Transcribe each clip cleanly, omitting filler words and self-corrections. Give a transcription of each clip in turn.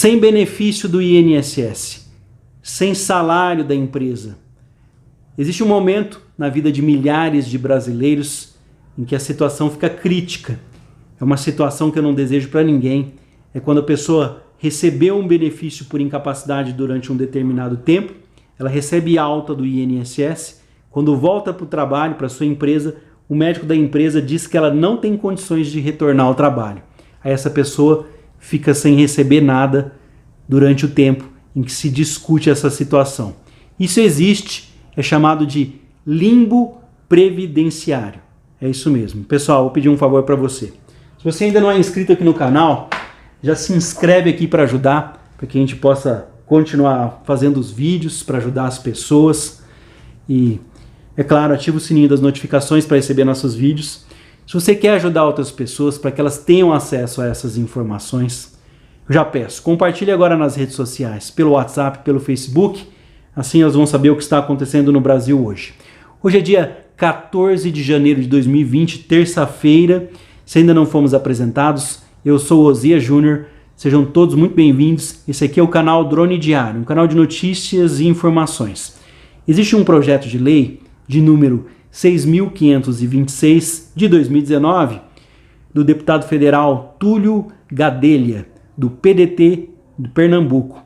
sem benefício do INSS, sem salário da empresa. Existe um momento na vida de milhares de brasileiros em que a situação fica crítica. É uma situação que eu não desejo para ninguém. É quando a pessoa recebeu um benefício por incapacidade durante um determinado tempo, ela recebe alta do INSS, quando volta para o trabalho, para a sua empresa, o médico da empresa diz que ela não tem condições de retornar ao trabalho. Aí essa pessoa fica sem receber nada durante o tempo em que se discute essa situação. Isso existe, é chamado de limbo previdenciário. É isso mesmo. Pessoal, vou pedir um favor para você. Se você ainda não é inscrito aqui no canal, já se inscreve aqui para ajudar, para que a gente possa continuar fazendo os vídeos para ajudar as pessoas. E, é claro, ativa o sininho das notificações para receber nossos vídeos. Se você quer ajudar outras pessoas para que elas tenham acesso a essas informações, eu já peço, compartilhe agora nas redes sociais, pelo WhatsApp, pelo Facebook, assim elas vão saber o que está acontecendo no Brasil hoje. Hoje é dia 14 de janeiro de 2020, terça-feira. Se ainda não fomos apresentados, eu sou o Osias Júnior, sejam todos muito bem-vindos. Esse aqui é o canal Drone Diário, um canal de notícias e informações. Existe um projeto de lei de número 6.526 de 2019, do deputado federal Túlio Gadelha, do PDT de Pernambuco.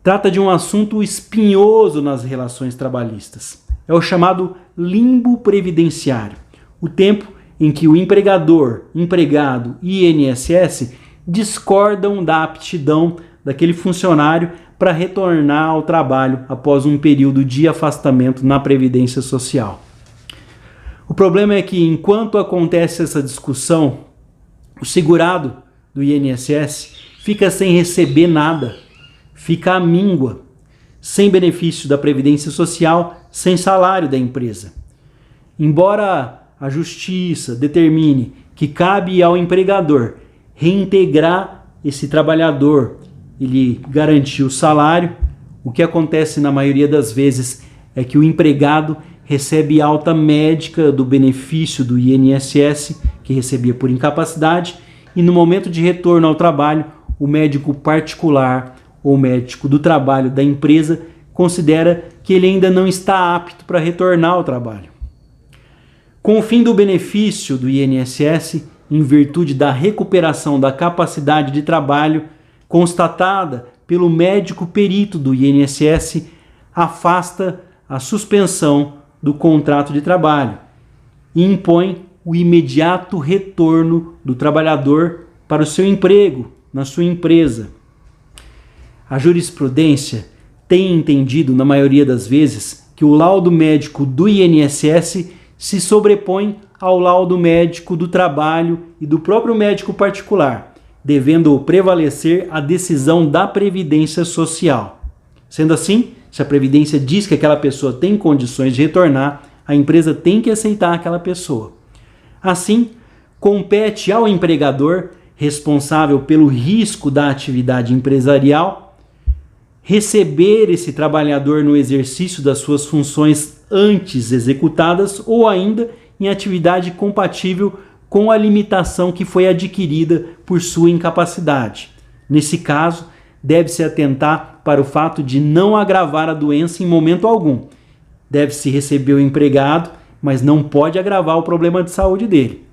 Trata de um assunto espinhoso nas relações trabalhistas. É o chamado limbo previdenciário, o tempo em que o empregador, empregado e INSS discordam da aptidão daquele funcionário para retornar ao trabalho após um período de afastamento na Previdência Social. O problema é que, enquanto acontece essa discussão, o segurado do INSS fica sem receber nada, fica à míngua, sem benefício da Previdência Social, sem salário da empresa. Embora a Justiça determine que cabe ao empregador reintegrar esse trabalhador, ele garantir o salário, o que acontece na maioria das vezes é que o empregado recebe alta médica do benefício do INSS, que recebia por incapacidade, e no momento de retorno ao trabalho, o médico particular ou médico do trabalho da empresa considera que ele ainda não está apto para retornar ao trabalho. Com o fim do benefício do INSS, em virtude da recuperação da capacidade de trabalho constatada pelo médico perito do INSS, afasta a suspensão do contrato de trabalho e impõe o imediato retorno do trabalhador para o seu emprego na sua empresa. A jurisprudência tem entendido, na maioria das vezes, que o laudo médico do INSS se sobrepõe ao laudo médico do trabalho e do próprio médico particular, devendo prevalecer a decisão da Previdência Social. Sendo assim, se a Previdência diz que aquela pessoa tem condições de retornar, a empresa tem que aceitar aquela pessoa. Assim, compete ao empregador, responsável pelo risco da atividade empresarial, receber esse trabalhador no exercício das suas funções antes executadas ou ainda em atividade compatível com a limitação que foi adquirida por sua incapacidade. Nesse caso, deve-se atentar para o fato de não agravar a doença em momento algum. Deve-se receber o empregado, mas não pode agravar o problema de saúde dele.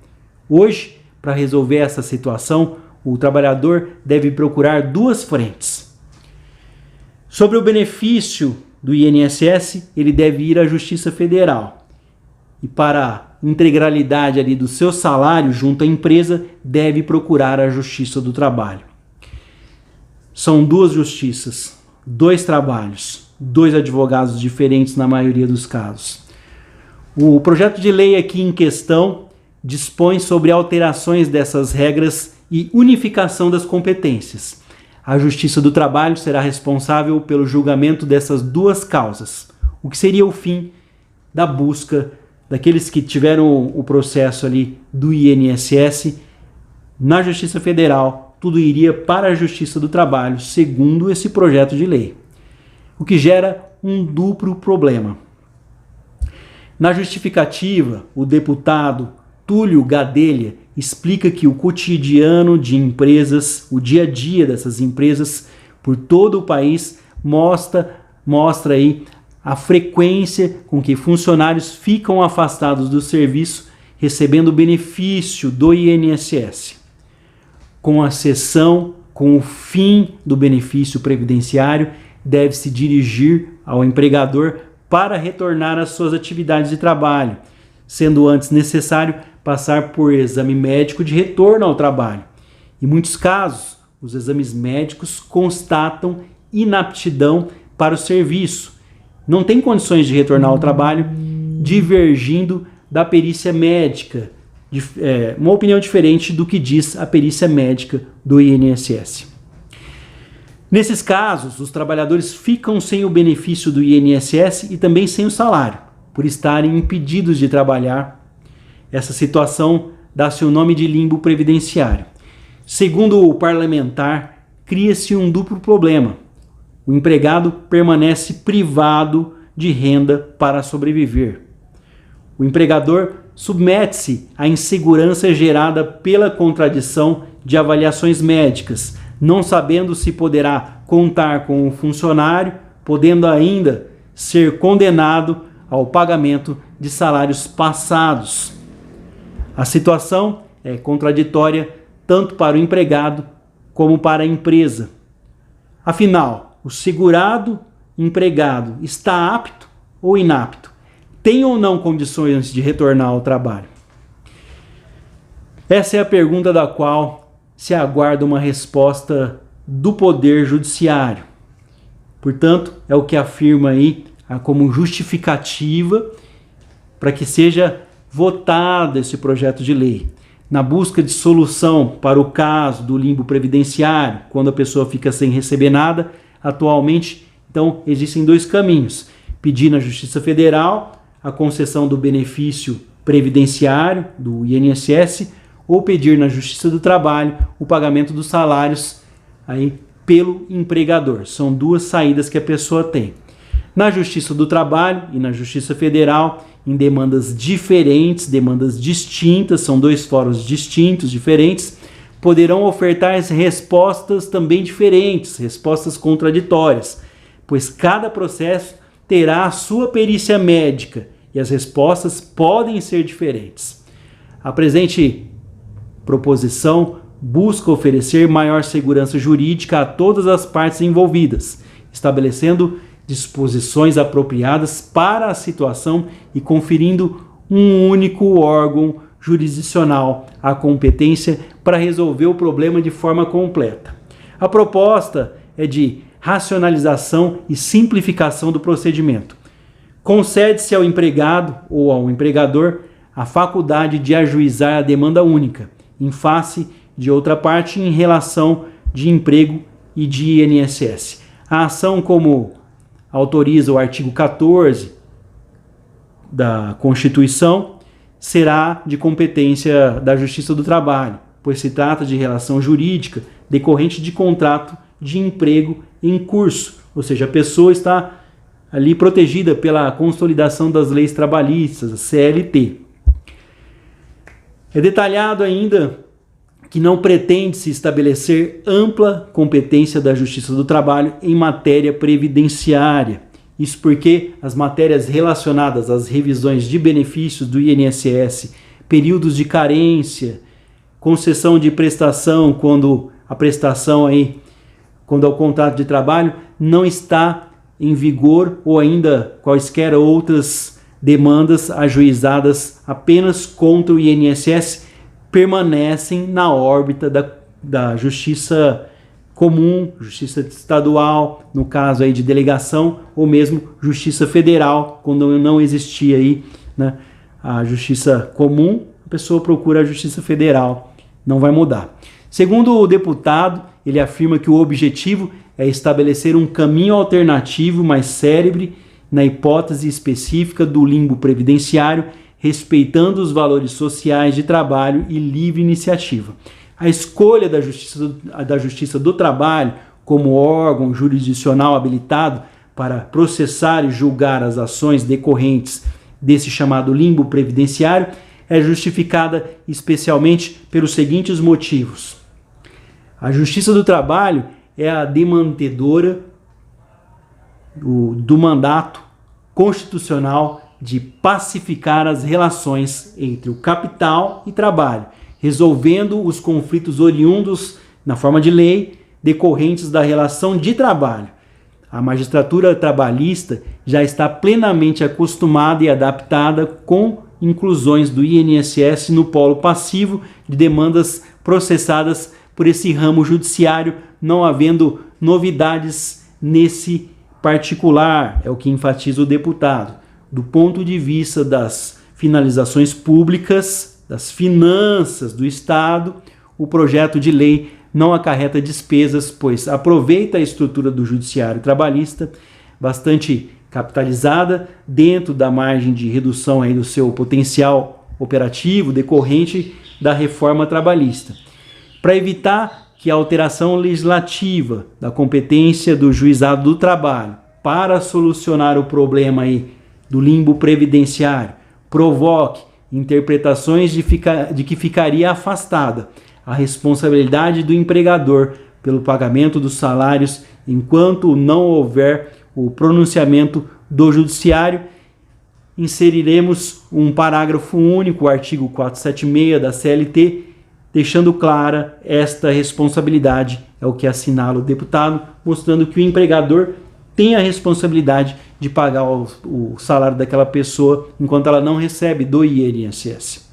Hoje, para resolver essa situação, o trabalhador deve procurar duas frentes. Sobre o benefício do INSS, ele deve ir à Justiça Federal. E para a integralidade ali do seu salário junto à empresa, deve procurar a Justiça do Trabalho. São duas justiças, dois trabalhos, dois advogados diferentes na maioria dos casos. O projeto de lei aqui em questão dispõe sobre alterações dessas regras e unificação das competências. A Justiça do Trabalho será responsável pelo julgamento dessas duas causas, o que seria o fim da busca daqueles que tiveram o processo ali do INSS na Justiça Federal. Tudo iria para a Justiça do Trabalho, segundo esse projeto de lei, o que gera um duplo problema. Na justificativa, o deputado Túlio Gadelha explica que o cotidiano de empresas, o dia a dia dessas empresas, por todo o país mostra aí a frequência com que funcionários ficam afastados do serviço recebendo o benefício do INSS. Com a cessão, com o fim do benefício previdenciário, deve-se dirigir ao empregador para retornar às suas atividades de trabalho, sendo antes necessário passar por exame médico de retorno ao trabalho. Em muitos casos, os exames médicos constatam inaptidão para o serviço. Não tem condições de retornar ao trabalho, divergindo da perícia médica, uma opinião diferente do que diz a perícia médica do INSS. Nesses casos, os trabalhadores ficam sem o benefício do INSS e também sem o salário, por estarem impedidos de trabalhar. Essa situação dá-se o nome de limbo previdenciário. Segundo o parlamentar, cria-se um duplo problema. O empregado permanece privado de renda para sobreviver. O empregador submete-se à insegurança gerada pela contradição de avaliações médicas, não sabendo se poderá contar com o funcionário, podendo ainda ser condenado ao pagamento de salários passados. A situação é contraditória tanto para o empregado como para a empresa. Afinal, o segurado empregado está apto ou inapto? Tem ou não condições de retornar ao trabalho? Essa é a pergunta da qual se aguarda uma resposta do Poder Judiciário. Portanto, é o que afirma aí como justificativa para que seja votado esse projeto de lei. Na busca de solução para o caso do limbo previdenciário, quando a pessoa fica sem receber nada, atualmente, então, existem dois caminhos: pedir na Justiça Federal a concessão do benefício previdenciário do INSS ou pedir na Justiça do Trabalho o pagamento dos salários aí pelo empregador. São duas saídas que a pessoa tem. Na Justiça do Trabalho e na Justiça Federal, em demandas diferentes, demandas distintas, são dois fóruns distintos, diferentes, poderão ofertar respostas também diferentes, respostas contraditórias, pois cada processo terá a sua perícia médica e as respostas podem ser diferentes. A presente proposição busca oferecer maior segurança jurídica a todas as partes envolvidas, estabelecendo disposições apropriadas para a situação e conferindo um único órgão jurisdicional a competência para resolver o problema de forma completa. A proposta é de racionalização e simplificação do procedimento. Concede-se ao empregado ou ao empregador a faculdade de ajuizar a demanda única, em face de outra parte em relação de emprego e de INSS. A ação, como autoriza o artigo 14 da Constituição, será de competência da Justiça do Trabalho, pois se trata de relação jurídica decorrente de contrato de emprego em curso, ou seja, a pessoa está ali protegida pela consolidação das leis trabalhistas, a CLT. É detalhado ainda que não pretende-se estabelecer ampla competência da Justiça do Trabalho em matéria previdenciária. Isso porque as matérias relacionadas às revisões de benefícios do INSS, períodos de carência, concessão de prestação quando a prestação quando é o contrato de trabalho, não está em vigor, ou ainda quaisquer outras demandas ajuizadas apenas contra o INSS permanecem na órbita da Justiça Comum, Justiça Estadual, no caso aí de delegação, ou mesmo Justiça Federal, quando não existia a Justiça Comum, a pessoa procura a Justiça Federal, não vai mudar. Segundo o deputado, ele afirma que o objetivo é estabelecer um caminho alternativo mais célebre na hipótese específica do limbo previdenciário, respeitando os valores sociais de trabalho e livre iniciativa. A escolha da Justiça do Trabalho como órgão jurisdicional habilitado para processar e julgar as ações decorrentes desse chamado limbo previdenciário é justificada especialmente pelos seguintes motivos. A Justiça do Trabalho é a demantedora do mandato constitucional de pacificar as relações entre o capital e trabalho, resolvendo os conflitos oriundos na forma de lei decorrentes da relação de trabalho. A magistratura trabalhista já está plenamente acostumada e adaptada com inclusões do INSS no polo passivo de demandas processadas por esse ramo judiciário, não havendo novidades nesse particular, é o que enfatiza o deputado. Do ponto de vista das finalizações públicas, das finanças do Estado, o projeto de lei não acarreta despesas, pois aproveita a estrutura do judiciário trabalhista, bastante capitalizada, dentro da margem de redução aí do seu potencial operativo decorrente da reforma trabalhista. Para evitar que a alteração legislativa da competência do juizado do trabalho para solucionar o problema aí do limbo previdenciário provoque interpretações de que ficaria afastada a responsabilidade do empregador pelo pagamento dos salários enquanto não houver o pronunciamento do judiciário, inseriremos um parágrafo único, o artigo 476 da CLT, deixando clara esta responsabilidade, é o que assinala o deputado, mostrando que o empregador tem a responsabilidade de pagar o salário daquela pessoa enquanto ela não recebe do INSS.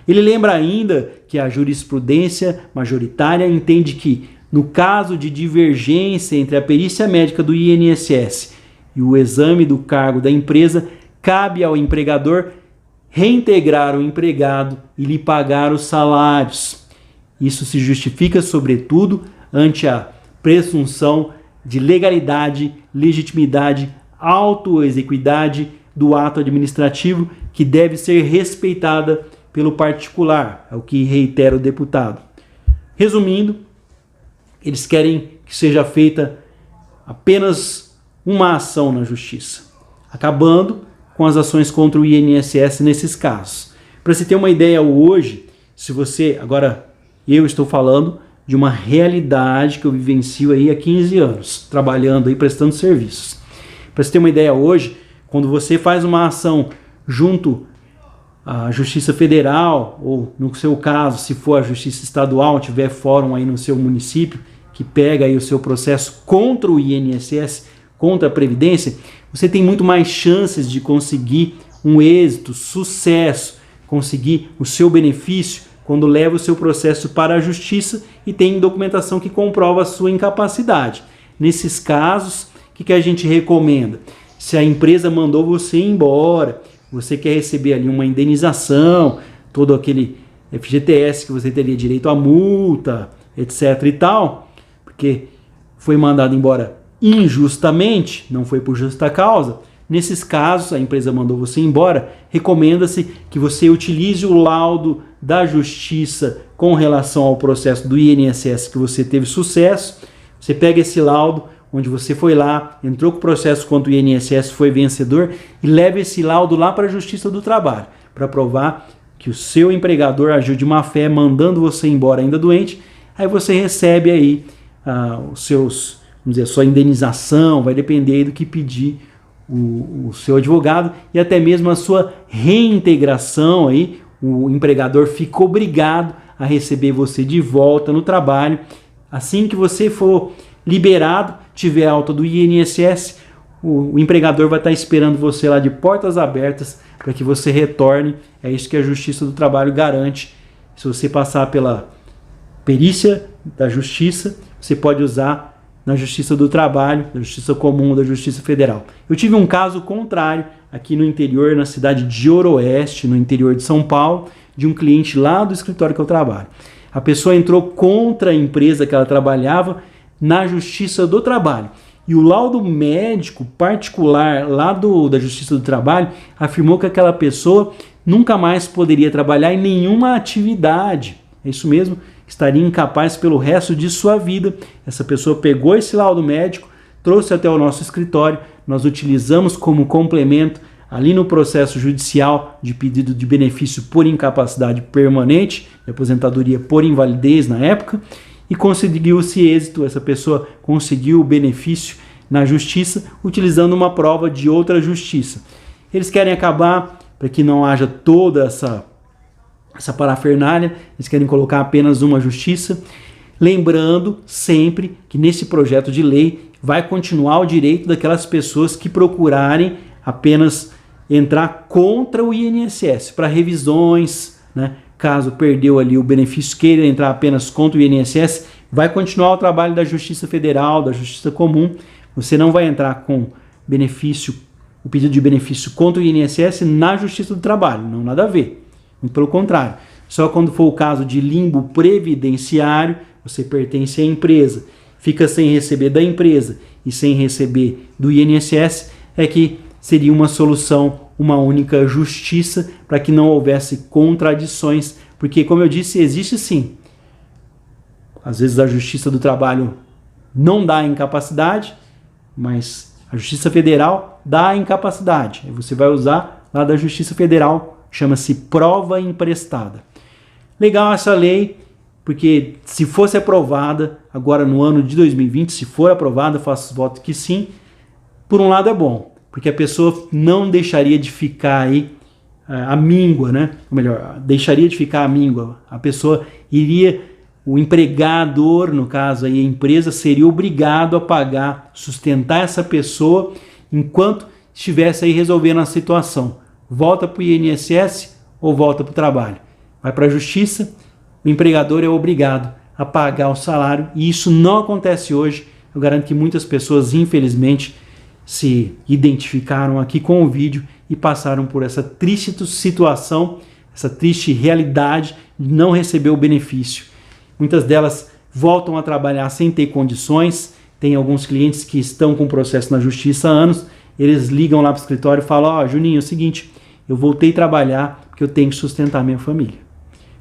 Ele lembra ainda que a jurisprudência majoritária entende que, no caso de divergência entre a perícia médica do INSS e o exame do cargo da empresa, cabe ao empregador reintegrar o empregado e lhe pagar os salários. Isso se justifica, sobretudo, ante a presunção de legalidade, legitimidade, autoexequidade do ato administrativo, que deve ser respeitada pelo particular, é o que reitera o deputado. Resumindo, eles querem que seja feita apenas uma ação na justiça, acabando com as ações contra o INSS nesses casos. Para você ter uma ideia hoje, se você, agora eu estou falando de uma realidade que eu vivencio aí há 15 anos, trabalhando aí, prestando serviços. Para você ter uma ideia hoje, quando você faz uma ação junto à Justiça Federal, ou no seu caso, se for a Justiça Estadual, tiver fórum aí no seu município, que pega aí o seu processo contra o INSS, contra a Previdência, você tem muito mais chances de conseguir um êxito, sucesso, conseguir o seu benefício quando leva o seu processo para a Justiça e tem documentação que comprova a sua incapacidade. Nesses casos, o que a gente recomenda? Se a empresa mandou você embora, você quer receber ali uma indenização, todo aquele FGTS que você teria direito à multa, etc e tal, porque foi mandado embora injustamente, não foi por justa causa. Nesses casos, a empresa mandou você embora, recomenda-se que você utilize o laudo da Justiça com relação ao processo do INSS que você teve sucesso. Você pega esse laudo, onde você foi lá, entrou com o processo contra o INSS, foi vencedor, e leva esse laudo lá para a Justiça do Trabalho, para provar que o seu empregador agiu de má fé, mandando você embora ainda doente. Aí você recebe aí os seus, vamos dizer, a sua indenização, vai depender aí do que pedir o seu advogado, e até mesmo a sua reintegração aí, o empregador fica obrigado a receber você de volta no trabalho. Assim que você for liberado, tiver alta do INSS, o empregador vai estar esperando você lá de portas abertas para que você retorne. É isso que a Justiça do Trabalho garante. Se você passar pela perícia da Justiça, você pode usar na Justiça do Trabalho, da Justiça Comum, da Justiça Federal. Eu tive um caso contrário aqui no interior, na cidade de Oroeste, no interior de São Paulo, de um cliente lá do escritório que eu trabalho. A pessoa entrou contra a empresa que ela trabalhava na Justiça do Trabalho. E o laudo médico particular lá da Justiça do Trabalho afirmou que aquela pessoa nunca mais poderia trabalhar em nenhuma atividade. É isso mesmo, estaria incapaz pelo resto de sua vida. Essa pessoa pegou esse laudo médico, trouxe até o nosso escritório, nós utilizamos como complemento ali no processo judicial de pedido de benefício por incapacidade permanente, de aposentadoria por invalidez na época, e conseguiu-se êxito, essa pessoa conseguiu o benefício na justiça utilizando uma prova de outra justiça. Eles querem acabar, para que não haja toda essa parafernália, eles querem colocar apenas uma justiça, lembrando sempre que nesse projeto de lei vai continuar o direito daquelas pessoas que procurarem apenas entrar contra o INSS, para revisões, né? Caso perdeu ali o benefício, queira entrar apenas contra o INSS, vai continuar o trabalho da Justiça Federal, da Justiça Comum. Você não vai entrar com benefício, o pedido de benefício contra o INSS na Justiça do Trabalho, não nada a ver. Muito pelo contrário. Só quando for o caso de limbo previdenciário, você pertence à empresa, fica sem receber da empresa e sem receber do INSS, é que seria uma solução, uma única justiça, para que não houvesse contradições, porque, como eu disse, existe sim. Às vezes a Justiça do Trabalho não dá incapacidade, mas a Justiça Federal dá a incapacidade. Aí você vai usar lá da Justiça Federal, chama-se prova emprestada. Legal essa lei, porque se fosse aprovada agora no ano de 2020, se for aprovada, faço voto que sim, por um lado é bom, porque a pessoa não deixaria de ficar aí a míngua, né? Ou melhor, deixaria de ficar a míngua. A pessoa iria, o empregador, no caso aí a empresa, seria obrigado a pagar, sustentar essa pessoa enquanto estivesse aí resolvendo a situação. Volta para o INSS ou volta para o trabalho. Vai para a justiça, o empregador é obrigado a pagar o salário, e isso não acontece hoje. Eu garanto que muitas pessoas, infelizmente, se identificaram aqui com o vídeo e passaram por essa triste situação, essa triste realidade de não receber o benefício. Muitas delas voltam a trabalhar sem ter condições. Tem alguns clientes que estão com processo na justiça há anos, eles ligam lá para o escritório e falam: ó, Juninho, é o seguinte, eu voltei a trabalhar porque eu tenho que sustentar minha família.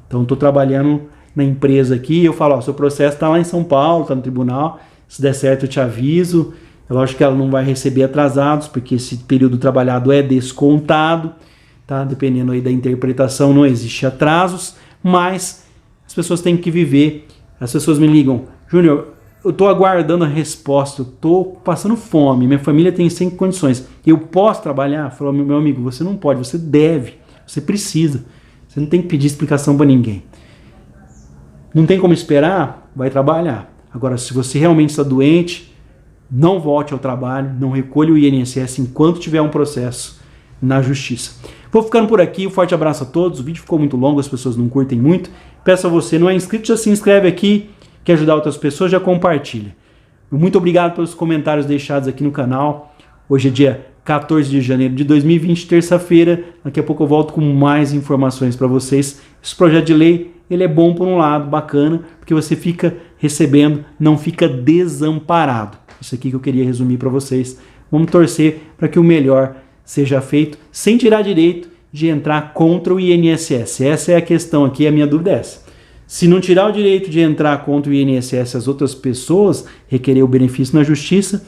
Então estou trabalhando na empresa aqui, eu falo: ó, seu processo está lá em São Paulo, está no tribunal, se der certo eu te aviso. É lógico que ela não vai receber atrasados, porque esse período trabalhado é descontado, tá? Dependendo aí da interpretação, não existe atrasos, mas as pessoas têm que viver. As pessoas me ligam: Júnior, eu estou aguardando a resposta, eu estou passando fome, minha família tem 100 condições, eu posso trabalhar? Eu falo: meu amigo, você não pode, você deve, você precisa, você não tem que pedir explicação para ninguém. Não tem como esperar? Vai trabalhar. Agora, se você realmente está doente, não volte ao trabalho, não recolha o INSS enquanto tiver um processo na justiça. Vou ficando por aqui, um forte abraço a todos. O vídeo ficou muito longo, as pessoas não curtem muito. Peço a você, não é inscrito, já se inscreve aqui, quer ajudar outras pessoas, já compartilha. Muito obrigado pelos comentários deixados aqui no canal. Hoje é dia 14 de janeiro de 2020, terça-feira. Daqui a pouco eu volto com mais informações para vocês. Esse projeto de lei, ele é bom por um lado, bacana, porque você fica recebendo, não fica desamparado. Isso aqui que eu queria resumir para vocês. Vamos torcer para que o melhor seja feito, sem tirar direito de entrar contra o INSS. Essa é a questão aqui, a minha dúvida é essa. Se não tirar o direito de entrar contra o INSS, as outras pessoas requerer o benefício na justiça,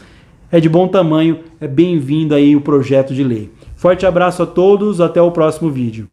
é de bom tamanho, é bem-vindo aí o projeto de lei. Forte abraço a todos, até o próximo vídeo.